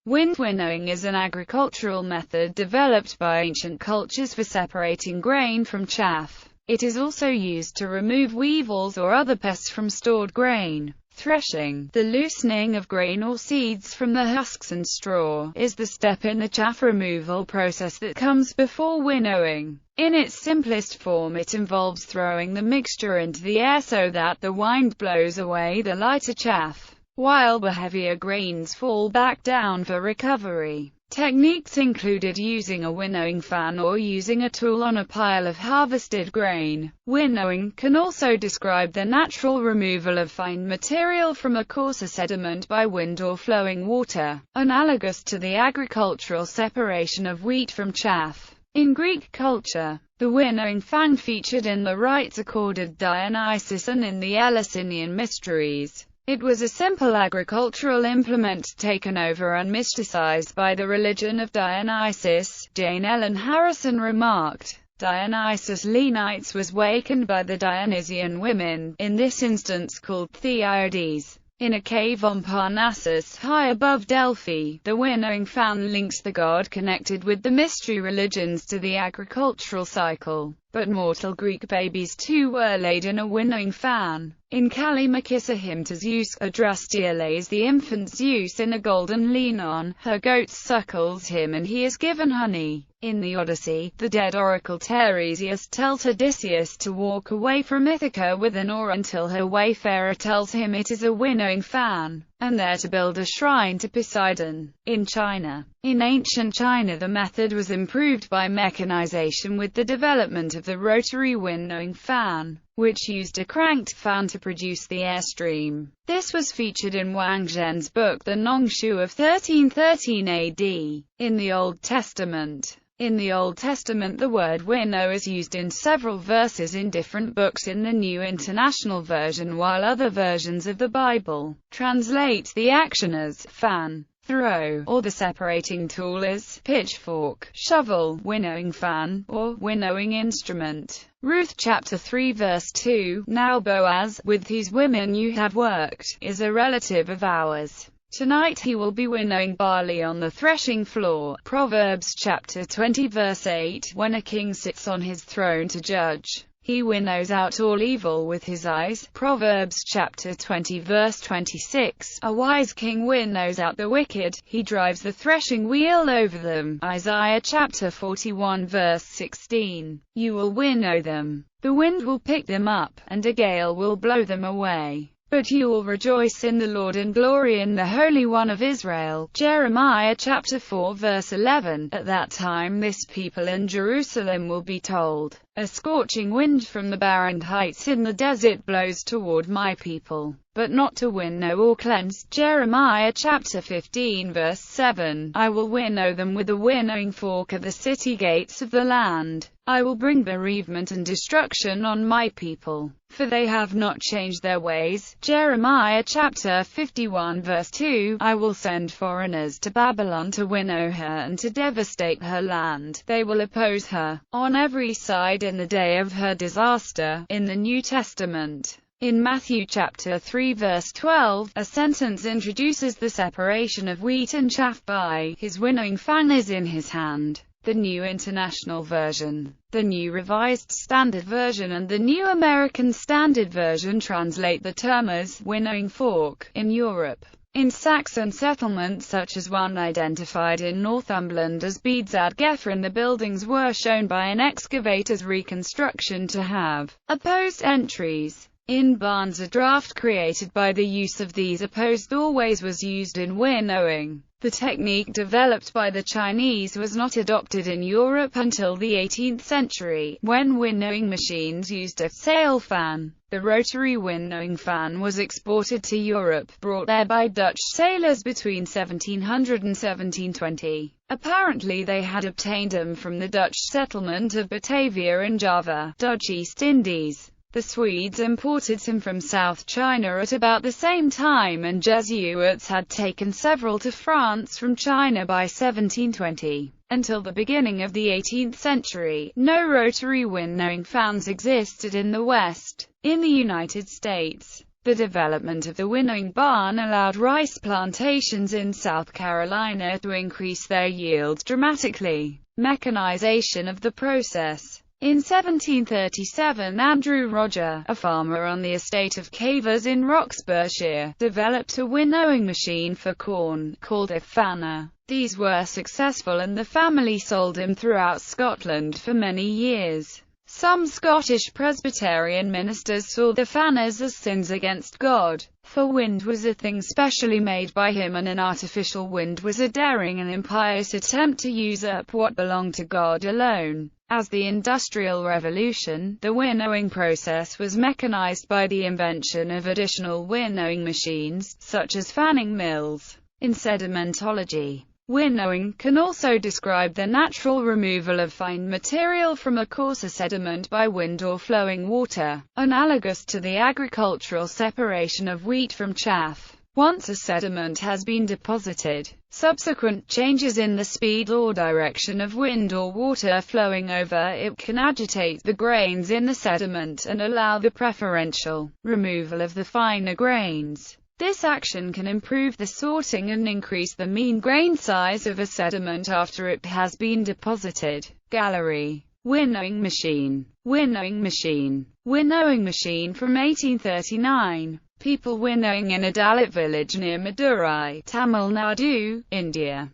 Wind winnowing is an agricultural method developed by ancient cultures for separating grain from chaff. It is also used to remove weevils or other pests from stored grain. Threshing, the loosening of grain or seeds from the husks and straw, is the step in the chaff removal process that comes before winnowing. In its simplest form, it involves throwing the mixture into the air so that the wind blows away the lighter chaff, while the heavier grains fall back down for recovery. Techniques included using a winnowing fan or using a tool on a pile of harvested grain. Winnowing can also describe the natural removal of fine material from a coarser sediment by wind or flowing water, analogous to the agricultural separation of wheat from chaff. In Greek culture, the winnowing fan featured in the rites accorded Dionysus and in the Eleusinian mysteries. It was a simple agricultural implement taken over and mysticized by the religion of Dionysus. Jane Ellen Harrison remarked, Dionysus Leonites was wakened by the Dionysian women, in this instance called Theoides, in a cave on Parnassus, high above Delphi. The winnowing fan links the god connected with the mystery religions to the agricultural cycle. But mortal Greek babies too were laid in a winnowing fan. In Callimachus, a hymn to Zeus, Adrastea lays the infant Zeus in a golden leanon, her goat suckles him and he is given honey. In the Odyssey, the dead oracle Teiresias tells Odysseus to walk away from Ithaca with an oar until her wayfarer tells him it is a winnowing fan, and there to build a shrine to Poseidon. In China, in ancient China, the method was improved by mechanization with the development of the rotary winnowing fan, which used a cranked fan to produce the airstream. This was featured in Wang Zhen's book The Nongshu of 1313 AD. In the Old Testament, the word winnow is used in several verses in different books in the New International Version, while other versions of the Bible translate the action as fan, throw, or the separating tool as pitchfork, shovel, winnowing fan, or winnowing instrument. Ruth chapter 3 verse 2, Now Boaz, with whose women you have worked, is a relative of ours. Tonight he will be winnowing barley on the threshing floor. Proverbs chapter 20 verse 8, When a king sits on his throne to judge, he winnows out all evil with his eyes. Proverbs chapter 20 verse 26, A wise king winnows out the wicked, he drives the threshing wheel over them. Isaiah chapter 41 verse 16, You will winnow them. The wind will pick them up, and a gale will blow them away. But you will rejoice in the Lord and glory in the Holy One of Israel. Jeremiah chapter 4 verse 11, At that time this people in Jerusalem will be told, A scorching wind from the barren heights in the desert blows toward my people, but not to winnow or cleanse. Jeremiah chapter 15 verse 7, I will winnow them with a winnowing fork at the city gates of the land. I will bring bereavement and destruction on my people, for they have not changed their ways. Jeremiah chapter 51 verse 2, I will send foreigners to Babylon to winnow her and to devastate her land. They will oppose her on every side in the day of her disaster. In the New Testament, in Matthew chapter 3 verse 12, a sentence introduces the separation of wheat and chaff by, His winnowing fan is in his hand. The New International Version, the New Revised Standard Version and the New American Standard Version translate the term as winnowing fork. In Europe, in Saxon settlements such as one identified in Northumberland as Bedes ad Gefren, the buildings were shown by an excavator's reconstruction to have opposed entries. In barns, a draft created by the use of these opposed doorways was used in winnowing. The technique developed by the Chinese was not adopted in Europe until the 18th century, when winnowing machines used a sail fan. The rotary winnowing fan was exported to Europe, brought there by Dutch sailors between 1700 and 1720. Apparently they had obtained them from the Dutch settlement of Batavia in Java, Dutch East Indies. The Swedes imported some from South China at about the same time, and Jesuits had taken several to France from China by 1720. Until the beginning of the 18th century, no rotary winnowing fans existed in the West. In the United States, The development of the winnowing barn allowed rice plantations in South Carolina to increase their yields dramatically. Mechanization of the process. In 1737, Andrew Roger, a farmer on the estate of Cavers in Roxburghshire, developed a winnowing machine for corn, called a fanner. These were successful and the family sold them throughout Scotland for many years. Some Scottish Presbyterian ministers saw the fanners as sins against God, for wind was a thing specially made by him, and an artificial wind was a daring and impious attempt to usurp what belonged to God alone. As the Industrial Revolution, the winnowing process was mechanized by the invention of additional winnowing machines, such as fanning mills. In sedimentology, winnowing can also describe the natural removal of fine material from a coarser sediment by wind or flowing water, analogous to the agricultural separation of wheat from chaff. Once a sediment has been deposited, subsequent changes in the speed or direction of wind or water flowing over it can agitate the grains in the sediment and allow the preferential removal of the finer grains. This action can improve the sorting and increase the mean grain size of a sediment after it has been deposited. Gallery. Winnowing machine. Winnowing machine. Winnowing machine from 1839. People winnowing in a Dalit village near Madurai, Tamil Nadu, India.